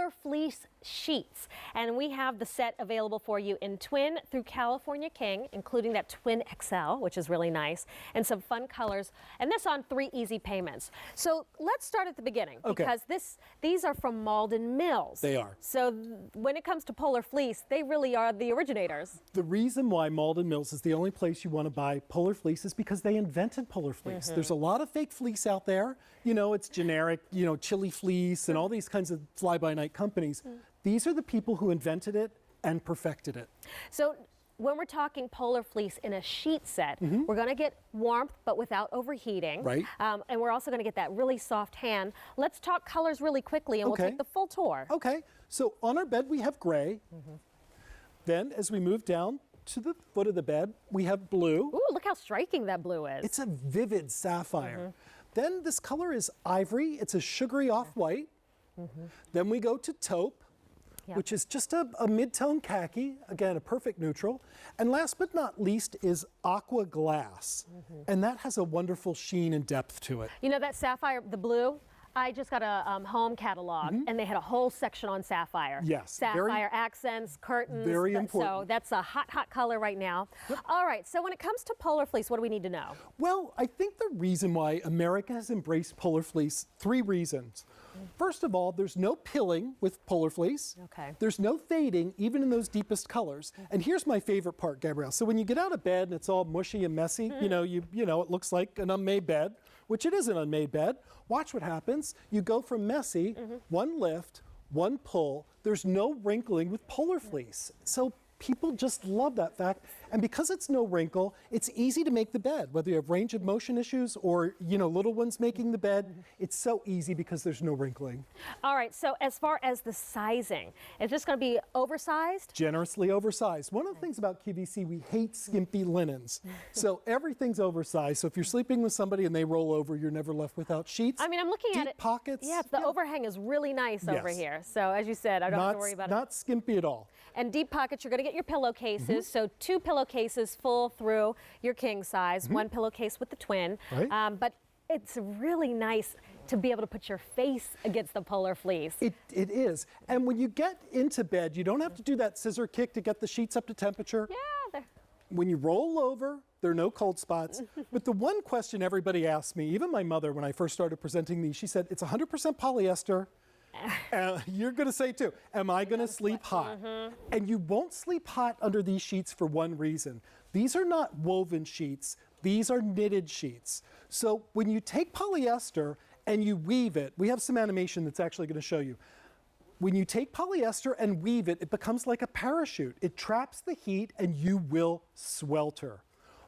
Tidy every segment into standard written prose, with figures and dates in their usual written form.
Polarfleece sheets. And we have the set available for you in twin through California King, including that twin XL, which is really nice, and some fun colors. And this on 3 easy payments. So let's start at the beginning, because these are from Malden Mills. They are. So when it comes to Polarfleece, they really are the originators. The reason why Malden Mills is the only place you want to buy Polarfleece is because they invented Polarfleece. There's a lot of fake fleece out there. You know, it's generic, you know, chili fleece and all these kinds of fly-by-night companies. These are the people who invented it and perfected it. So when we're talking Polarfleece in a sheet set, we're going to get warmth but without overheating. Right. And we're also going to get that really soft hand. Let's talk colors really quickly and we'll take the full tour. Okay. So on our bed we have gray. Then as we move down to the foot of the bed, we have blue. Ooh, look how striking that blue is. It's a vivid sapphire. Then this color is ivory. It's a sugary off-white. Then we go to taupe, which is just a mid-tone khaki, again, a perfect neutral. And last but not least is aqua glass. And that has a wonderful sheen and depth to it. You know that sapphire, the blue? I just got a home catalog, and they had a whole section on sapphire. Yes. Sapphire accents, curtains. Very important. So that's a hot, hot color right now. All right, so when it comes to Polarfleece, what do we need to know? Well, I think the reason why America has embraced Polarfleece, 3 reasons. First of all, there's no pilling with Polarfleece. Okay. There's no fading, even in those deepest colors. And here's my favorite part, Gabrielle. So when you get out of bed and it's all mushy and messy, you know, it looks like an unmade bed, which it is an unmade bed. Watch what happens. You go from messy, one lift, one pull. There's no wrinkling with Polarfleece. So people just love that fact. And because it's no wrinkle, it's easy to make the bed. Whether you have range of motion issues or, you know, little ones making the bed, it's so easy because there's no wrinkling. All right, so as far as the sizing, is this going to be oversized? Generously oversized. One of the things about QVC, we hate skimpy linens. So everything's oversized. So if you're sleeping with somebody and they roll over, you're never left without sheets. I mean, I'm looking Deep at it. pockets. Yeah, the overhang is really nice over here. So as you said, I don't have to worry about it. Not skimpy at all. And deep pockets, you're going to get your pillowcases. So 2 pillowcases full through your king size, 1 pillowcase with the twin. Right. But it's really nice to be able to put your face against the Polarfleece. It is. And when you get into bed, you don't have to do that scissor kick to get the sheets up to temperature. Yeah. When you roll over, there are no cold spots. But the one question everybody asks me, even my mother when I first started presenting these, she said, it's 100% polyester. You're going to say too, am I going to sleep hot? And you won't sleep hot under these sheets for one reason. These are not woven sheets. These are knitted sheets. So when you take polyester and you weave it, we have some animation that's actually going to show you. When you take polyester and weave it, it becomes like a parachute. It traps the heat and you will swelter.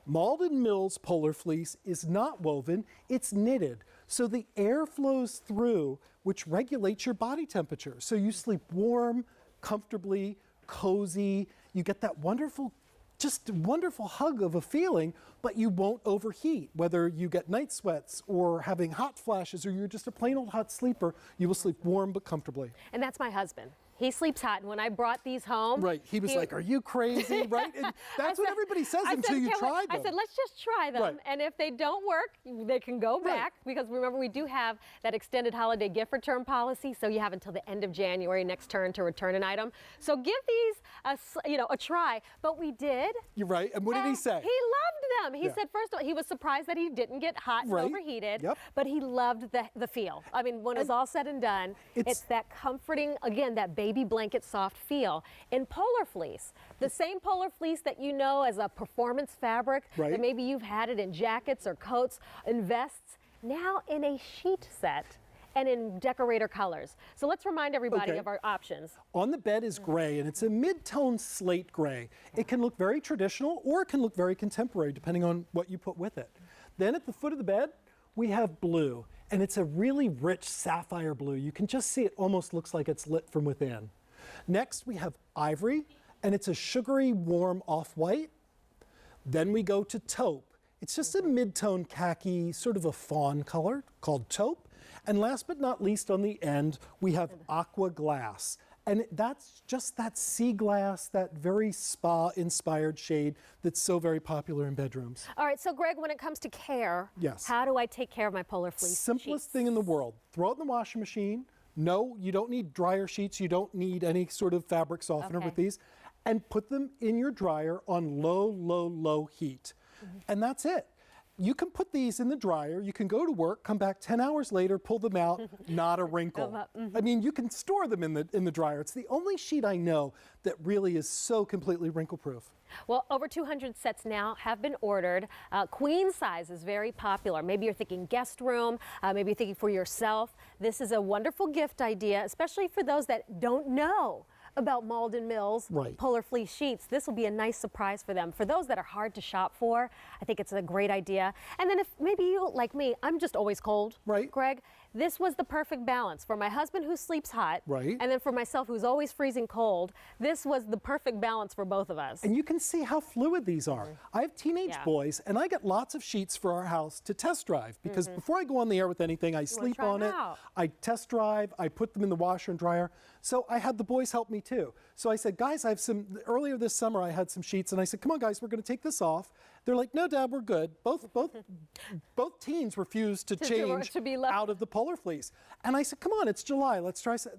Malden Mills Polarfleece is not woven, it's knitted. So the air flows through, which regulates your body temperature. So you sleep warm, comfortably, cozy. You get that wonderful, just wonderful hug of a feeling, but you won't overheat. Whether you get night sweats or having hot flashes or you're just a plain old hot sleeper, you will sleep warm but comfortably. And that's my husband. He sleeps hot, and when I brought these home... Right, he was like, are you crazy, right? And that's what everybody says until you try them. I said, let's just try them, and if they don't work, they can go back, because remember, we do have that extended holiday gift return policy, so you have until the end of January next turn to return an item. So give these a try, but we did. You're right, and what did he say? He loved them. He said, first of all, he was surprised that he didn't get hot and overheated, but he loved the feel. I mean, when it's all said and done, it's that comforting, again, that baby blanket soft feel in Polarfleece, the same Polarfleece that you know as a performance fabric, that maybe you've had it in jackets or coats and vests, now in a sheet set and in decorator colors. So let's remind everybody of our options. On the bed is gray, and it's a mid-tone slate gray. It can look very traditional or it can look very contemporary depending on what you put with it. Then at the foot of the bed we have blue. And it's a really rich sapphire blue. You can just see it almost looks like it's lit from within. Next, we have ivory, and it's a sugary, warm off-white. Then we go to taupe. It's just a mid-tone khaki, sort of a fawn color called taupe. And last but not least, on the end, we have aqua glass. And that's just that sea glass, that very spa-inspired shade that's so very popular in bedrooms. All right, so Greg, when it comes to care, how do I take care of my Polarfleece Simplest thing in the world. Throw it in the washing machine, No, you don't need dryer sheets. You don't need any sort of fabric softener with these. And put them in your dryer on low, low, low heat. And that's it. You can put these in the dryer, you can go to work, come back 10 hours later, pull them out, not a wrinkle. I mean, you can store them in the dryer. It's the only sheet I know that really is so completely wrinkle-proof. Well, over 200 sets now have been ordered. Queen size is very popular. Maybe you're thinking guest room, maybe you're thinking for yourself. This is a wonderful gift idea, especially for those that don't know about Malden Mills Polarfleece sheets. This will be a nice surprise for them. For those that are hard to shop for, I think it's a great idea. And then if maybe you, like me, I'm just always cold, Greg, this was the perfect balance. For my husband who sleeps hot, and then for myself who's always freezing cold, this was the perfect balance for both of us. And you can see how fluid these are. I have teenage boys, and I get lots of sheets for our house to test drive, because before I go on the air with anything, I sleep on it, I test drive, I put them in the washer and dryer. So I had the boys help me too. So I said, guys, I have some, earlier this summer I had some sheets, and I said, come on guys, we're gonna take this off. They're like, no, Dad, we're good. Both teens refused to change out of the Polarfleece. And I said, come on, it's July, let's try some.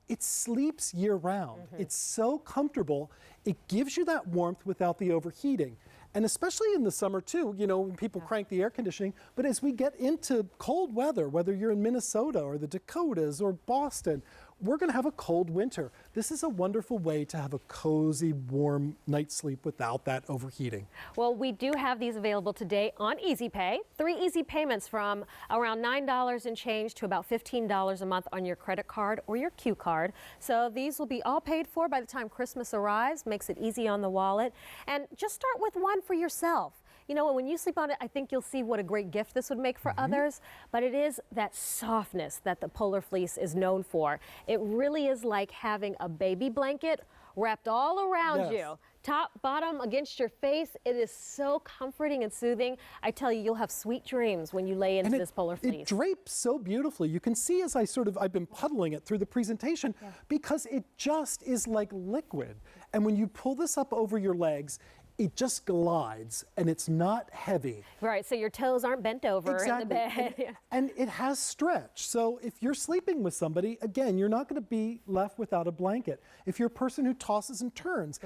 It sleeps year round. It's so comfortable. It gives you that warmth without the overheating. And especially in the summer too, you know, when people crank the air conditioning, but as we get into cold weather, whether you're in Minnesota or the Dakotas or Boston, we're gonna have a cold winter. This is a wonderful way to have a cozy, warm night's sleep without that overheating. Well, we do have these available today on Easy Pay. 3 easy payments from around $9 and change to about $15 a month on your credit card or your Q card. So these will be all paid for by the time Christmas arrives, makes it easy on the wallet. And just start with one for yourself. You know, when you sleep on it, I think you'll see what a great gift this would make for others, but it is that softness that the Polarfleece is known for. It really is like having a baby blanket wrapped all around you, top, bottom, against your face. It is so comforting and soothing. I tell you, you'll have sweet dreams when you lay into this Polarfleece. It drapes so beautifully. You can see as I've been puddling it through the presentation, because it just is like liquid. And when you pull this up over your legs, it just glides, and it's not heavy. Right, so your toes aren't bent over in the bed. And it has stretch. So if you're sleeping with somebody, again, you're not going to be left without a blanket. If you're a person who tosses and turns,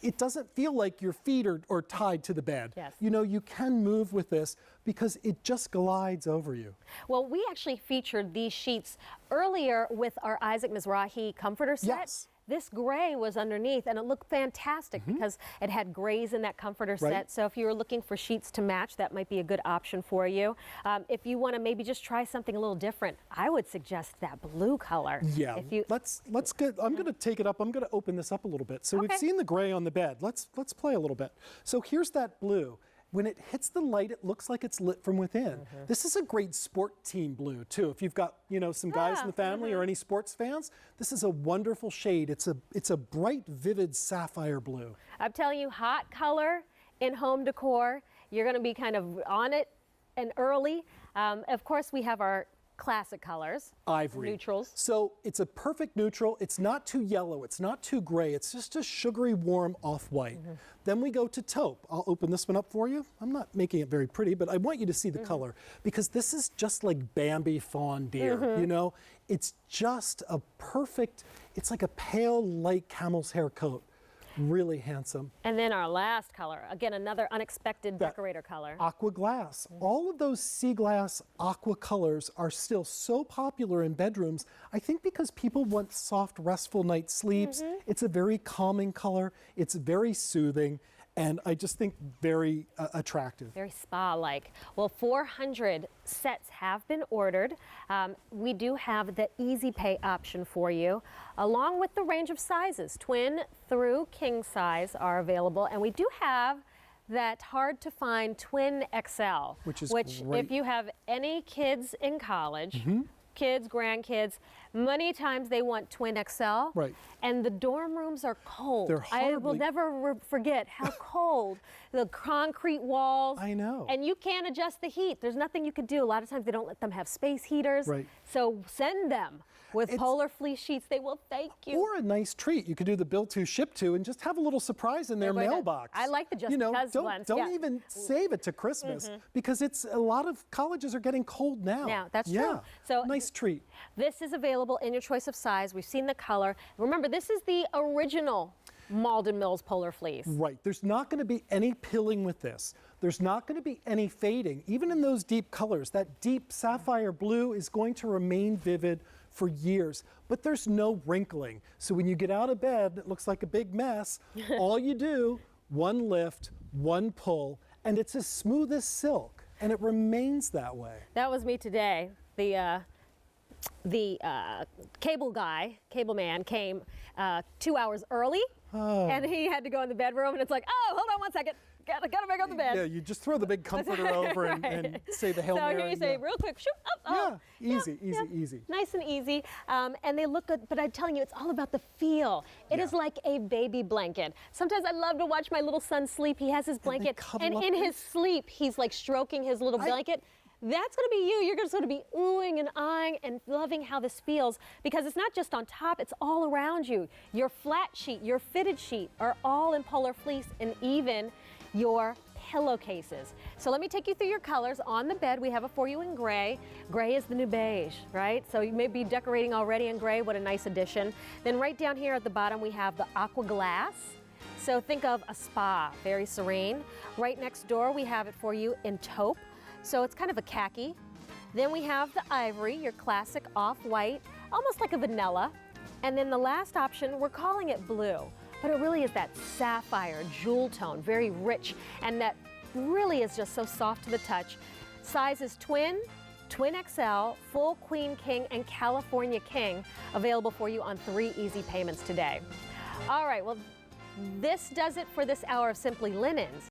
it doesn't feel like your feet are tied to the bed. You know, you can move with this because it just glides over you. Well, we actually featured these sheets earlier with our Isaac Mizrahi comforter set. This gray was underneath, and it looked fantastic because it had grays in that comforter set. So if you were looking for sheets to match, that might be a good option for you. If you want to maybe just try something a little different, I would suggest that blue color. Yeah, let's get. I'm going to take it up. I'm going to open this up a little bit. So we've seen the gray on the bed. Let's play a little bit. So here's that blue. When it hits the light, it looks like it's lit from within. This is a great sport team blue too. If you've got, you know, some guys in the family or any sports fans, this is a wonderful shade. It's a bright, vivid sapphire blue. I'm telling you, hot color in home decor. You're going to be kind of on it and early. Of course, we have our classic colors. Ivory. Neutrals. So it's a perfect neutral. It's not too yellow. It's not too gray. It's just a sugary, warm off-white. Then we go to taupe. I'll open this one up for you. I'm not making it very pretty, but I want you to see the color, because this is just like Bambi fawn deer, you know? It's just a perfect, it's like a pale, light camel's hair coat. Really handsome. And then our last color, again, another unexpected decorator color. Aqua glass. All of those sea glass aqua colors are still so popular in bedrooms, I think because people want soft, restful night sleeps. It's a very calming color. It's very soothing. And I just think very attractive. Very spa-like. Well, 400 sets have been ordered. We do have the Easy Pay option for you, along with the range of sizes. Twin through king size are available, and we do have that hard-to-find Twin XL, which great. If you have any kids in college, kids, grandkids, many times they want Twin XL, and the dorm rooms are cold. I will never forget how cold the concrete walls. I know. And you can't adjust the heat. There's nothing you could do. A lot of times they don't let them have space heaters. So send them With Polarfleece sheets, they will thank you. Or a nice treat. You could do the bill to, ship to, and just have a little surprise in their mailbox. I like the just because ones. Don't even save it to Christmas because a lot of colleges are getting cold now. Now, that's true. So nice treat. This is available in your choice of size. We've seen the color. Remember, this is the original Malden Mills Polarfleece. Right. There's not going to be any pilling with this. There's not going to be any fading. Even in those deep colors, that deep sapphire blue is going to remain vivid for years. But there's no wrinkling. So when you get out of bed, it looks like a big mess. All you do, one lift, one pull, and it's as smooth as silk. And it remains that way. That was me today. The cable man came 2 hours early, and he had to go in the bedroom, and it's like, oh, hold on 1 second. Gotta make up the bed. Yeah, you just throw the big comforter over and say the Hail Mary. So here you say real quick, shoop, up, easy. Nice and easy. And they look good, but I'm telling you, it's all about the feel. It is like a baby blanket. Sometimes I love to watch my little son sleep. He has his blanket, and in his sleep, he's like stroking his little blanket. That's going to be you. You're just going to be oohing and eyeing and loving how this feels, because it's not just on top, it's all around you. Your flat sheet, your fitted sheet are all in Polarfleece, and even your pillowcases. So let me take you through your colors. On the bed, we have it for you in gray. Gray is the new beige, right? So you may be decorating already in gray. What a nice addition. Then right down here at the bottom, we have the aqua glass. So think of a spa, very serene. Right next door, we have it for you in taupe. So it's kind of a khaki. Then we have the ivory, your classic off-white, almost like a vanilla. And then the last option, we're calling it blue, but it really is that sapphire jewel tone, very rich, and that really is just so soft to the touch. Size is twin, twin XL, full queen king, and California king, available for you on 3 easy payments today. All right, well, this does it for this hour of Simply Linens.